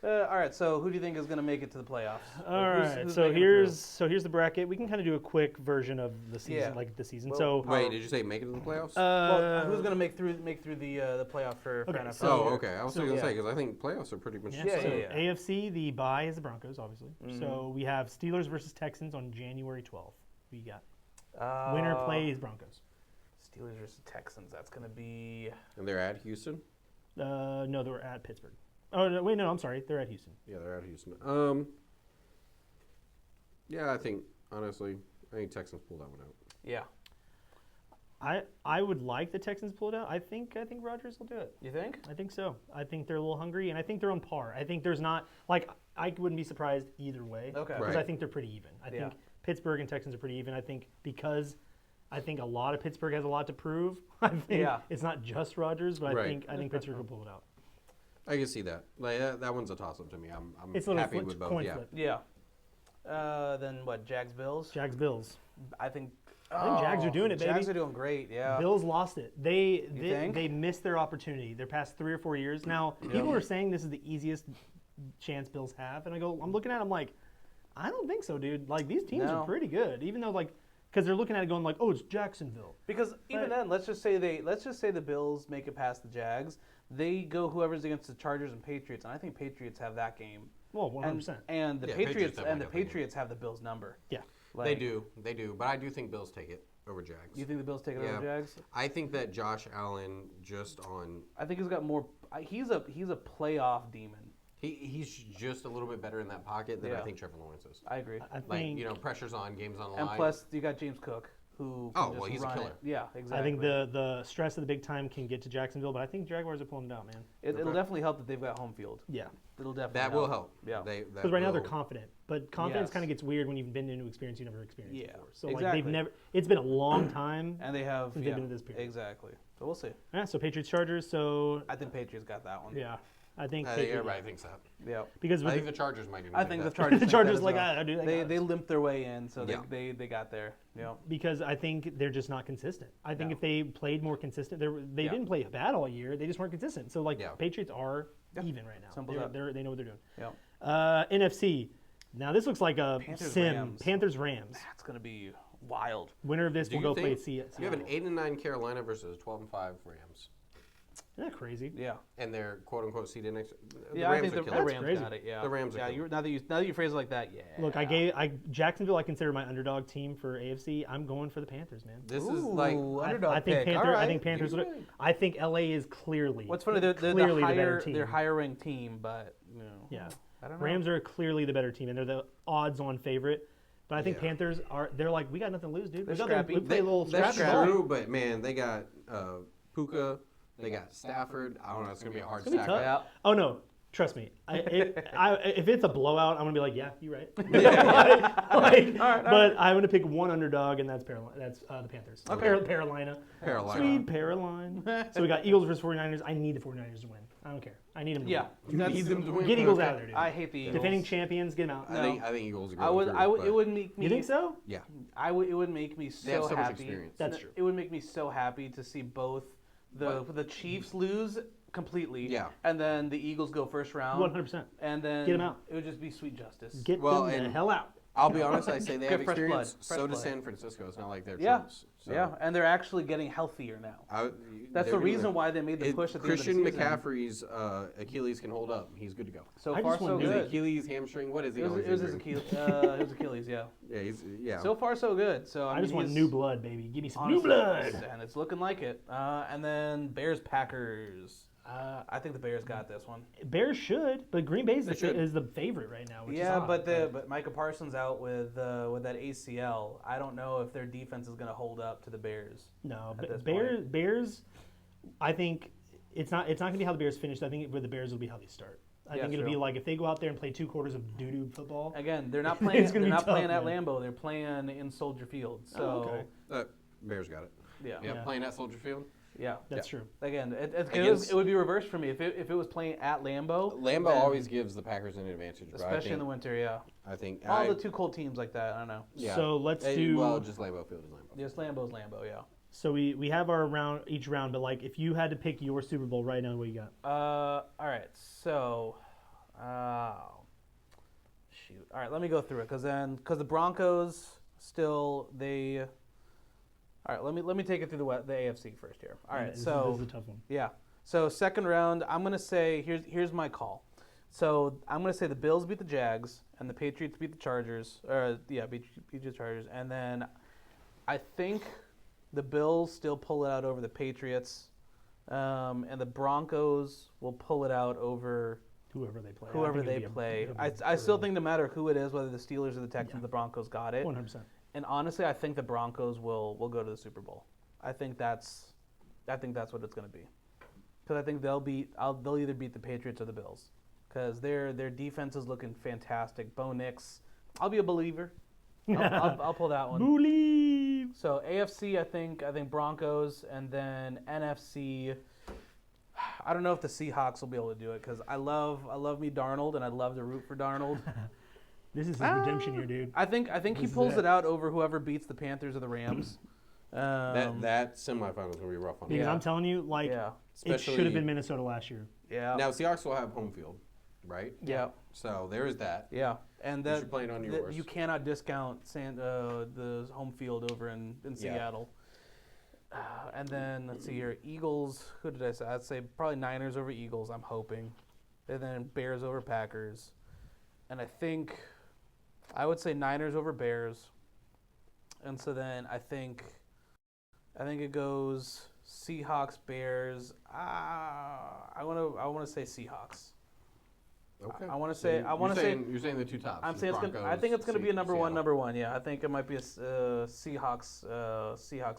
All right, so who do you think is going to make it to the playoffs? All right, Who's so making it here's the bracket. We can kind of do a quick version of the season, Yeah. like the season. Well, so Wait, did you say make it to the playoffs? through? Well, who's going to make through the playoff for Okay, NFL? so- oh, okay. I was going to yeah. say, because I think playoffs are pretty much yeah, Yeah, so yeah, yeah. AFC, the bye is the Broncos, obviously. So we have Steelers versus Texans on January 12th. We got winner plays Broncos. Steelers versus Texans. That's going to be. And they're at Houston? No, they were at Pittsburgh. Oh no, wait, no, I'm sorry, they're at Houston. Yeah, they're at Houston. Yeah, I think, honestly, I think Texans pull that one out. Yeah. I would like the Texans to pull it out. I think Rodgers will do it. You think? I think so. I think they're a little hungry, and I think they're on par. I think there's not like I wouldn't be surprised either way. Okay. Because Right. I think they're pretty even. I think Pittsburgh and Texans are pretty even. I think because I think a lot of Pittsburgh has a lot to prove. I think Yeah. it's not just Rodgers, but Right. I think Pittsburgh will pull it out. I can see that. Like that one's a toss-up to me. I'm It's a little happy with both. coin Yeah. flip. Yeah. Then what? Jags Bills. Jags Bills. I think. I think Jags are doing it, baby. Jags are doing great. Yeah. Bills lost it. They think? they missed their opportunity. Their past 3 or 4 years. Now people are saying this is the easiest chance Bills have, and I'm looking at it, I'm like, I don't think so, dude. Like these teams No. are pretty good, even though because they're looking at it going like, oh, it's Jacksonville. Because even Right. then, let's just say the Bills make it past the Jags. They go whoever's against the Chargers and Patriots, and I think Patriots have that game. Well, 100%. And the Yeah, Patriots definitely and the got that game. Patriots have the Bills number. Yeah. Like, They do. But I do think Bills take it over Jags. You think the Bills take it Yeah. over Jags? I think that Josh Allen just on I think he's got more. He's a playoff demon. he's just a little bit better in that pocket than I Yeah. think Trevor Lawrence is. I agree. I Like think pressure's on, games on the And line. plus, you got James Cook, who can Oh, just well, he's a run killer. it. Yeah, exactly. I think the stress of the big time can get to Jacksonville, but I think Jaguars are pulling it out, man. It'll Okay. definitely help that they've got home field. Yeah. It'll definitely that will help. Yeah. Because right now they're confident, but confidence Yes. kind of gets weird when you've been into experience you never experienced Yeah, before. So exactly. they've never. It's been a long time. And they have Since they've been in this period. Exactly. So we'll see. Yeah. So Patriots Chargers. So I think Patriots got that one. yeah, I think I think everybody thinks that. Yeah. because I with think the Chargers might even I make think the that. Chargers. the think Chargers that as like well. I do They limped their way in, so Yeah. they got there. Yeah. because I think they're just not consistent. I think No. if they played more consistent, they Yeah. didn't play bad all year. They just weren't consistent. So like Yeah. Patriots are Yeah. even right now. Simple as that. They know what they're doing. Yeah. NFC. Now this looks like a Panthers, sim. Rams. Panthers Rams. That's gonna be wild. Winner of this Do will you go play think CS. you have an 8-9 Carolina versus 12-5 Rams, Isn't that crazy? Yeah. and they're quote unquote seeded next. The Yeah, I Rams think are the killing That's Rams crazy. got it. Yeah. The Rams are Yeah. killing Now that you phrase it like that, yeah. Look, Jacksonville. I consider my underdog team for AFC. I'm going for the Panthers, man. This is Ooh, like underdog I think pick. Panther. All I think right. Panthers. You Would, think? I think LA is clearly. What's funny? They're clearly the the better higher. team. They're higher ranked team, but Yeah. I don't know. Rams are clearly the better team, and they're the odds-on favorite. But I think Yeah. Panthers are. They're like, we got nothing to lose, dude. They're We scrappy. play a little That's scrappy ball. true, but man, they got Puka, they got Stafford. I don't know. It's gonna be a hard It's gonna be stack. tough. Yeah. Oh no, trust me. If it's a blowout, I'm gonna be like, yeah, you're right. But I'm gonna pick one underdog, and that's Carolina. That's the Panthers. Okay. Carolina. Carolina. Sweet Caroline. So we got Eagles versus 49ers. I need the 49ers to win. I don't care. I need them to Yeah. win. That's- need them to win. Get Eagles Okay. out of there, dude. I hate the Eagles. Defending champions, get them out. I think Eagles are going I would. through, It but would make me. You think so? Yeah. It would make me so, They have so much happy. experience. That's true. It would make me so happy to see both the Chiefs lose completely. Yeah. And then the Eagles go first round. 100%. And then Get 'em out. It would just be sweet justice. Get Well, them the and- hell out. I'll be honest. I say they have Get fresh experience. blood, fresh So does blood. San Francisco. It's not like they're Yeah. troops. So Yeah, and they're actually getting healthier now. That's the reason why they made the push at the Christian end of the season. McCaffrey's Achilles can hold up. He's good to go. So I far, just so wanna do His good. Achilles, hamstring. What is he? It was always his injuring? Achilles. It was Achilles, yeah. Yeah. So far, so good. So I just want he's- new blood, baby. Give me some honestly, new blood. and it's looking like it. And then Bears Packers. I think the Bears got this one. Bears should, but Green Bay They should. is the favorite right now. Which Yeah, is odd, but Micah Parsons out with that ACL. I don't know if their defense is going to hold up to the Bears. no, at this Bears. I think it's not going to be how the Bears finish. I think with the Bears will be how they start. I Yeah, think it'll true. be like if they go out there and play 2 quarters of doo-doo football. Again, they're not playing. It's gonna they're be not tough, playing at man. Lambeau. They're playing in Soldier Field. So okay. Bears got it. yeah, Yeah, Yeah. playing at Soldier Field. yeah. That's true. Again, Against- it would be reversed for me if it was playing at Lambeau. Lambeau then- always gives the Packers an advantage, but especially in the winter. Yeah, I think all the 2 cold teams like that. I don't know. Yeah. So let's Hey, do. well, just Lambeau Field is Lambeau. Just Lambeau's Lambeau. Yeah. So we have our round each round, but like if you had to pick your Super Bowl right now, what you got? All right. So Oh, shoot. All right, let me go through it because the Broncos still they. All right, let me take it through the AFC first here. All right, This so is a tough one. yeah, so second round, I'm gonna say here's my call. So I'm gonna say the Bills beat the Jags and the Patriots beat the Chargers. Beat the Chargers, and then I think the Bills still pull it out over the Patriots, and the Broncos will pull it out over Whoever they play. whoever they play. I still think no matter who it is, whether the Steelers or the Texans, the Broncos got it. 100%. And honestly, I think the Broncos will go to the Super Bowl. I think that's what it's going to be. Because I think they'll either beat the Patriots or the Bills. Because their defense is looking fantastic. Bo Nix, I'll be a believer. I'll pull that one. Believe. So AFC, I think Broncos, and then NFC. I don't know if the Seahawks will be able to do it because I love me Darnold, and I'd love to root for Darnold. This is his redemption year, dude. I think he This is pulls it. it out over whoever beats the Panthers or the Rams. That semifinal's gonna be rough on Because them. I'm telling you, like, Yeah. it Especially should have been Minnesota last year. Yeah. now. Seahawks will have home field, right? Yeah. So there is that. Yeah. And Since you're playing on yours. you cannot discount the home field over in Seattle. And then let's see here, Eagles. Who did I say? I'd say probably Niners over Eagles. I'm hoping, and then Bears over Packers, and I would say Niners over Bears, and so then I think it goes Seahawks Bears. I want to say Seahawks. Okay. I wanna So say- you're I wanna say- You're saying the two tops. I'm the saying I Broncos, think it's gonna be a Seattle. number one. Yeah, I think it might be a Seahawks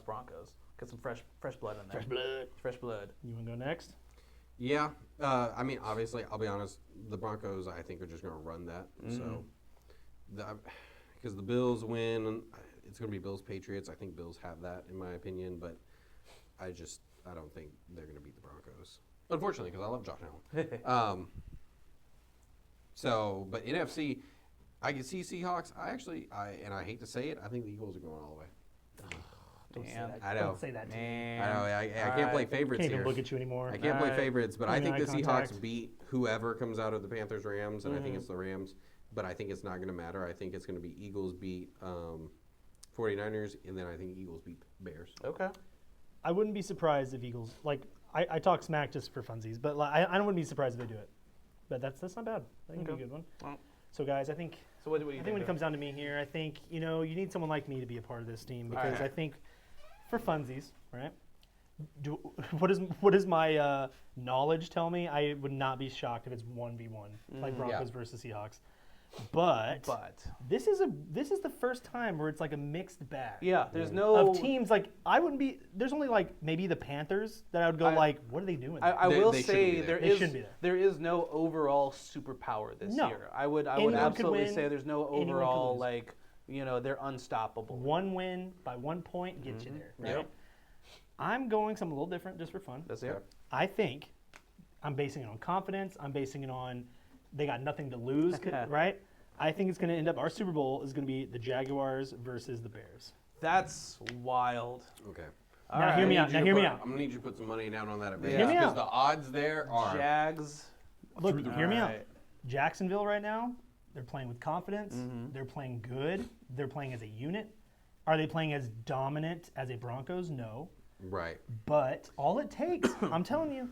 Broncos. Get some fresh blood in there. Fresh blood. You want to go next? Yeah. I mean, obviously, I'll be honest. The Broncos, I think, are just gonna run that. So, because the Bills win, it's gonna be Bills Patriots. I think Bills have that, in my opinion, but I don't think they're gonna beat the Broncos. Unfortunately, because I love Josh Allen. But NFC, I can see Seahawks. I hate to say it, I think the Eagles are going all the way. Man, I know. Don't say that to me. I know. I can't play favorites Can't here. even look at you anymore. I can't play Alright. favorites, but I think Eye the Seahawks contact. beat whoever comes out of the Panthers Rams, and I think it's the Rams. But I think it's not going to matter. I think it's going to be Eagles beat 49ers, and then I think Eagles beat Bears. Okay. I wouldn't be surprised if Eagles, like, I talk smack just for funsies, but like, I wouldn't be surprised if they do it. But that's not bad. That can be a good one. Well, So, guys, I think So what do you when it comes down to me here, I think, you need someone like me to be a part of this team because Alright. I think for funsies, right? What does my knowledge tell me? I would not be shocked if it's 1v1, like Broncos versus Seahawks. But this is the first time where it's like a mixed bag. Yeah, there's no Of teams, like I wouldn't be. There's only like maybe the Panthers that I would go like, what are they doing? I They- will they shouldn't say be there. They shouldn't be there. there is no overall superpower this No. year. I would Anyone could absolutely win, say there's no anyone could overall lose. like they're unstoppable. One win by 1 point gets you there. Right? Yep. I'm going something a little different just for fun. That's it. I think I'm basing it on confidence. I'm basing it on they got nothing to lose, right? I think it's going to end up, our Super Bowl is going to be the Jaguars versus the Bears. That's wild. Okay. All Now, hear me out. I'm Now, hear me out. I'm gonna need you to put some money down on that at Yeah. Vegas Hear me because out. the odds there are. Jags. Look, hear me out. Alright. Jacksonville right now, they're playing with confidence. They're playing good. They're playing as a unit. Are they playing as dominant as a Broncos? No. Right. But all it takes, I'm telling you,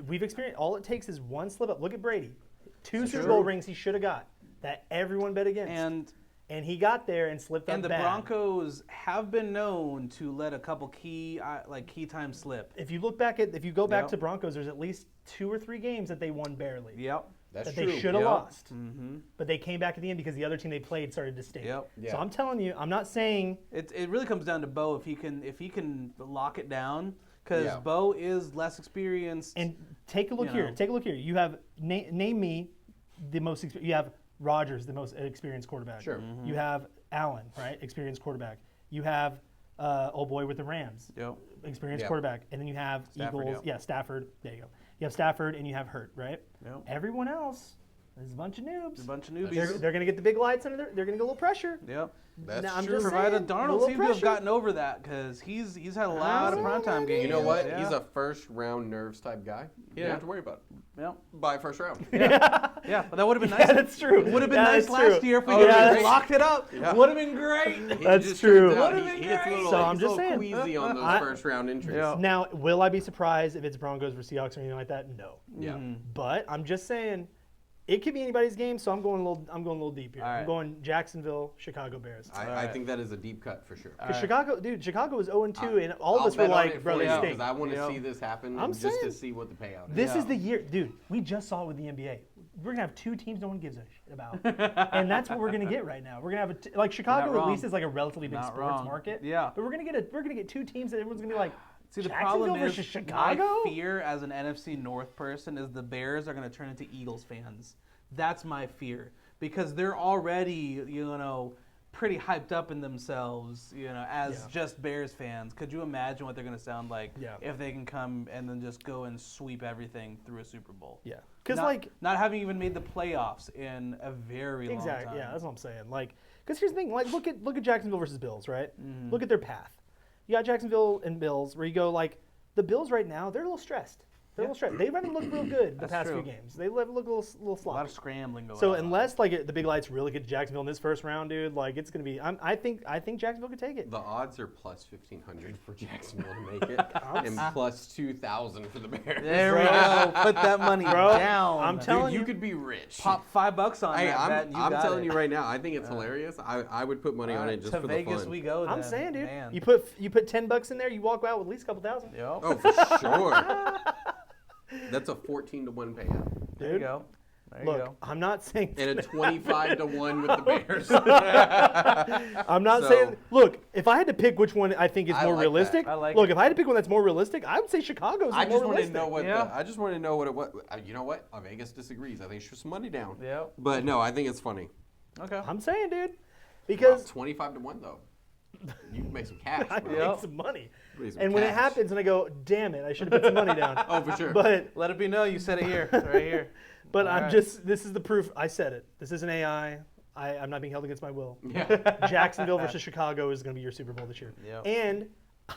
we've experienced, all it takes is one slip up. Look at Brady. 2 Super Bowl rings he should have got that everyone bet against. And he got there and slipped up And the bad. Broncos have been known to let a couple key times slip. If you look back if you go back Yep. to Broncos, there's at least 2 or 3 games that they won barely. Yep. That's That true. they should have Yep. lost. But they came back at the end because the other team they played started to stink. Yep. Yeah. So I'm telling you, I'm not saying It really comes down to Bo if he can lock it down because Yeah. Bo is less experienced. and take a look You here. know. Take a look here. You have name me the most you have Rodgers, the most experienced quarterback. Sure. You have Allen, right? Experienced quarterback. You have old boy with the Rams. Yep. Experienced Yeah. quarterback. And then you have Stafford, Eagles. yep. Yeah, Stafford. There you go. You have Stafford and you have Hurt, right? Yep. Everyone else, There's a bunch of noobs. A bunch of They're newbies. going to get the big lights under there. They're going to get a little pressure. Yep. That's Now, I'm true. just Provided saying, a Darnold little seems to have pressure. gotten over that because he's had a lot of primetime games. You know what? Yeah. He's a first round nerves type guy. You Yeah. don't have to worry about it. Yep. By first round. Yeah, but that would have been nice. Yeah, that's true. Would have been Yeah, nice that's last true. year if we Oh, could yeah, have that's- locked it up. Yeah. Would have been great. He That's just true. turns out Would've he been gets a great. little, So I'm he's just a little saying. queasy on those I- first round entries. Yeah. Now, will I be surprised if it's Broncos versus Seahawks or anything like that? No. Yeah. But I'm just saying, it could be anybody's game. So I'm going a little deep here. All I'm right. going Jacksonville, Chicago Bears. I think that is a deep cut for sure. Because Chicago was 0-2, and all of us were like, bro, they because stink. I want to Yep. see this happen I'm just to saying. see what the payout is. This is Yeah. the year, dude. We just saw it with the NBA. We're gonna have two teams no one gives a shit about, and that's what we're gonna get right now. We're gonna have like Chicago Not at wrong. least is like a relatively big Not sports wrong. market. Yeah. But we're gonna get two teams that everyone's gonna be like, See, the Jacksonville problem is versus Chicago. my fear as an NFC North person is the Bears are going to turn into Eagles fans. That's my fear because they're already, pretty hyped up in themselves, as Yeah. just Bears fans. Could you imagine what they're going to sound like Yeah. if they can come and then just go and sweep everything through a Super Bowl? Yeah. Because Not- like not having even made the playoffs in a very long exactly, time. yeah, that's what I'm saying. Like, because here's the thing. Like, look at Jacksonville versus Bills, right? Mm-hmm. Look at their path. You got Jacksonville and Bills, where you go like the Bills right now. They're a little stressed. They're a little stressed. They haven't looked real good the That's past true. few games. They look a little A lot sloppy. of scrambling going So on. unless like the big lights really get to Jacksonville in this first round, dude, like it's gonna be. I think Jacksonville could take it. The odds are plus 1,500 for Jacksonville to make it, and plus 2,000 for the Bears. There we go. Put that money Bro, down. I'm telling Dude, you you. could be rich. Pop $5 on Hey, that bet I'm, and you I'm got telling it. you right now, I think it's hilarious. I would put money on it just to for Vegas the fun. we go. I'm then. saying, dude, Man. you put $10 in there, you walk out with at least a couple thousand. Yep. Oh, for sure. That's a 14-1 payout. There you Dude. go. There you Look, go. I'm not saying. And a 25-1 with the Bears. I'm not So- saying. Look, if I had to pick which one I think is I more like that. realistic, I like look, it. if I had to pick one that's more realistic, I would say Chicago's I more just wanted realistic. to know what Yeah. I just wanted to know what it was. You know what? Vegas disagrees. I think it's just money down. Yep. But no, I think it's funny. Okay. I'm saying, dude, Wow, because 25-1 though. You can make some cash, I bro. make Yep. some money. Make some And when it cash. happens, and I go, damn it, I should have put some money down. Oh, for sure. But Let it be known you said it here. Right here. But All I'm right. just. This is the proof. I said it. This isn't AI. I'm not being held against my will. Yeah. Jacksonville versus Chicago is going to be your Super Bowl this year. Yep. And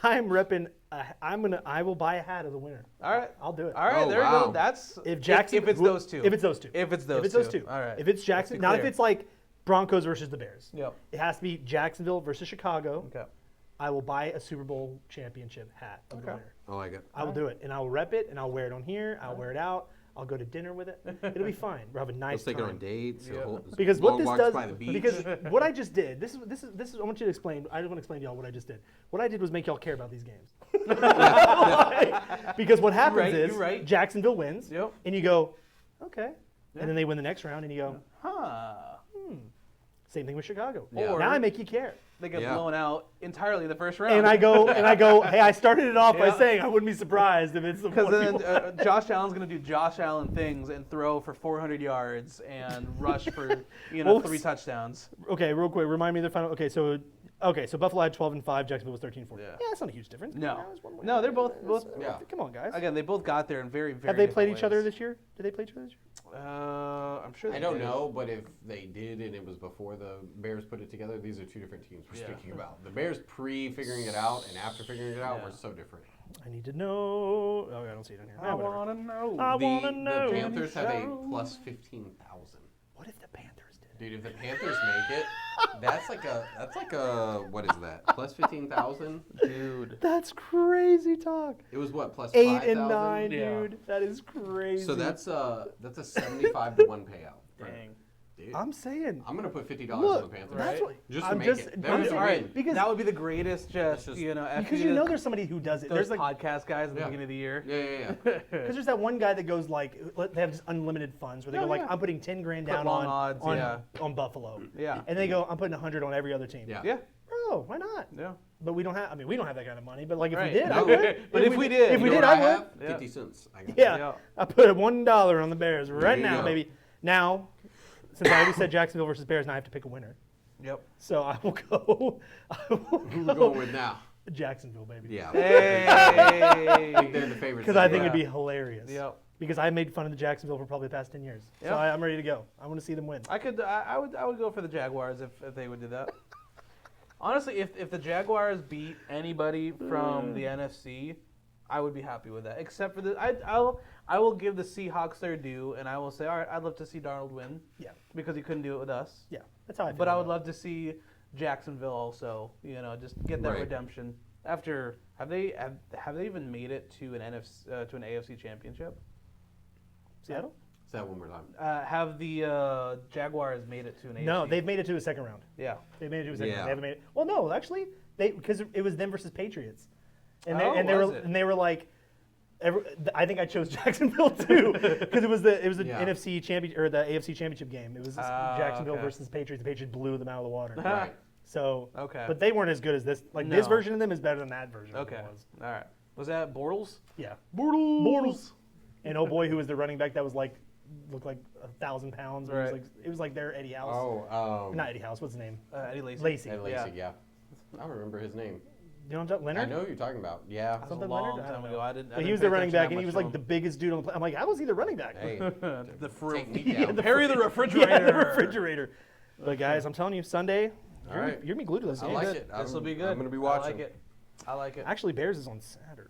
I'm repping. I will buy a hat of the winner. All right. I'll do it. All right. Oh, there you wow. go. That's If Jackson, if it's those two. If it's those two. If it's those If it's those two. two. All right. If it's Jackson, Let's be not if clear. it's like Broncos versus the Bears. Yep. It has to be Jacksonville versus Chicago. Okay. I will buy a Super Bowl championship hat of the Okay. winner. I like it. I will do it, and I'll rep it, and I'll wear it on here. I'll wear it out. I'll go to dinner with it. It'll be fine. We'll have a Let's nice take it time. on dates. Yeah. Because what long this walks does, by the beach. because what I just did, this is. I want you to explain. I just want to explain to y'all what I just did. What I did was make y'all care about these games. Because what happens right, is you're right. Jacksonville wins, Yep. and you go, okay, Yeah. and then they win the next round, and you go, Huh. same thing with Chicago. Yeah. Or- Now I make you care, They get Yeah. blown out entirely the first round. and I go, hey, I started it off by Yeah. saying I wouldn't be surprised if it's the Because one then Josh Allen's going to do Josh Allen things and throw for 400 yards and rush for Well, 3 touchdowns. Okay, real quick, remind me of the final. Okay, so Buffalo had 12-5, Jacksonville was 13-4. Yeah. That's not a huge difference. No. It's one win. No, they're both. Yeah. Come on, guys. Again, they both got there in very, very. Have they played different each other ways. this year? Did they play each other this year? I'm sure. I They don't did. know, but if they did and it was before the Bears put it together, these are two different teams we're Yeah. speaking about. The Bears pre-figuring it out and after figuring it out Yeah. were so different. I need to know. Oh, I don't see it on here. I Ah, whatever. want to know. I wanna know. The Panthers have a Show. plus 15,000. What if the Panthers did? Dude, if the Panthers make it, that's like a what is that? Plus 15,000? Dude. That's crazy talk. It was what? Plus 8 5,000? and 9, Yeah. dude. That is crazy. So that's a 75-1 payout. Dang. Dude, I'm saying. I'm gonna put $50 on Look, the Panthers. that's Right? what. Just to I'm make just. it. That I'm was just a All right, win. because that would be the greatest. Just just- because you know there's somebody who does it. those There's like podcast guys at the Yeah. beginning of the year. Yeah. because there's that one guy that goes like they have just unlimited funds where they Oh, go like yeah. I'm putting 10 grand Put down long on odds, yeah. on Buffalo. Yeah. And they go I'm putting 100 on every other team. Yeah. Yeah. Bro, why not? Yeah. But we don't have. I mean, we don't have that kind of money. But like if Right. we did, I No. would. But if we did, if You we know did, what I would. have? Yeah. 50 cents. I got Yeah. Yeah. I put $1 on the Bears right you now, go. baby. Now, since I already said Jacksonville versus Bears, now I have to pick a winner. Yep. So I will go. Who we going with now? Jacksonville, baby. Yeah. Hey. They're the favorites. Because I think Yeah. it'd be hilarious. Yep. because I made fun of the Jacksonville for probably the past 10 years. So Yeah. I'm ready to go. I want to see them win. I would go for the Jaguars if they would do that. Honestly, if the Jaguars beat anybody from the NFC, I would be happy with that. Except for I will give the Seahawks their due, and I will say, all right, I'd love to see Darnold win. Yeah. Because he couldn't do it with us. Yeah, that's how I feel. But I would about love to see Jacksonville also, just get that Right. redemption. After have they even made it to an NFC to an AFC championship? it. Seattle? Say that one more time. Have the Jaguars made it to an AFC? No, they've made it to a second round. Yeah. They made it to a second Yeah. round. They haven't made it. Well, no, actually, because it was them versus Patriots, and they, Oh, and they was were it? and they were like, I think I chose Jacksonville too because it was the Yeah. NFC champion or the AFC championship game. It was Jacksonville okay. versus Patriots. The Patriots blew them out of the water. Right. So, Okay. but they weren't as good as this. Like this No. version of them is better than that version. Okay. Of it was. All right. Was that Bortles? Yeah. Bortles. And oh boy, who was the running back that was like looked like 1,000 pounds? Right. It was like their Eddie House. Oh, Not Eddie House. What's his name? Eddie Lacy. Lacy. Ed Lacy, yeah. I don't remember his name. You know what I'm talking? Leonard. I know who you're talking about. Yeah. That was a Something long Leonard? I don't time know. ago. I didn't. But he was the running back, and he was like the biggest dude on the planet. I'm like, how was he the running back? Hey, the take me Yeah, down. the Harry the refrigerator. Yeah, the refrigerator. But guys, I'm telling you, Sunday, All you're, right. you're gonna be glued to this. I game. like Good. it. This will be good. I'm gonna be watching. I like it. I like it. Actually, Bears is on Saturday.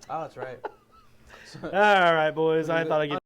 Oh, that's right. All right, boys. I thought I'd get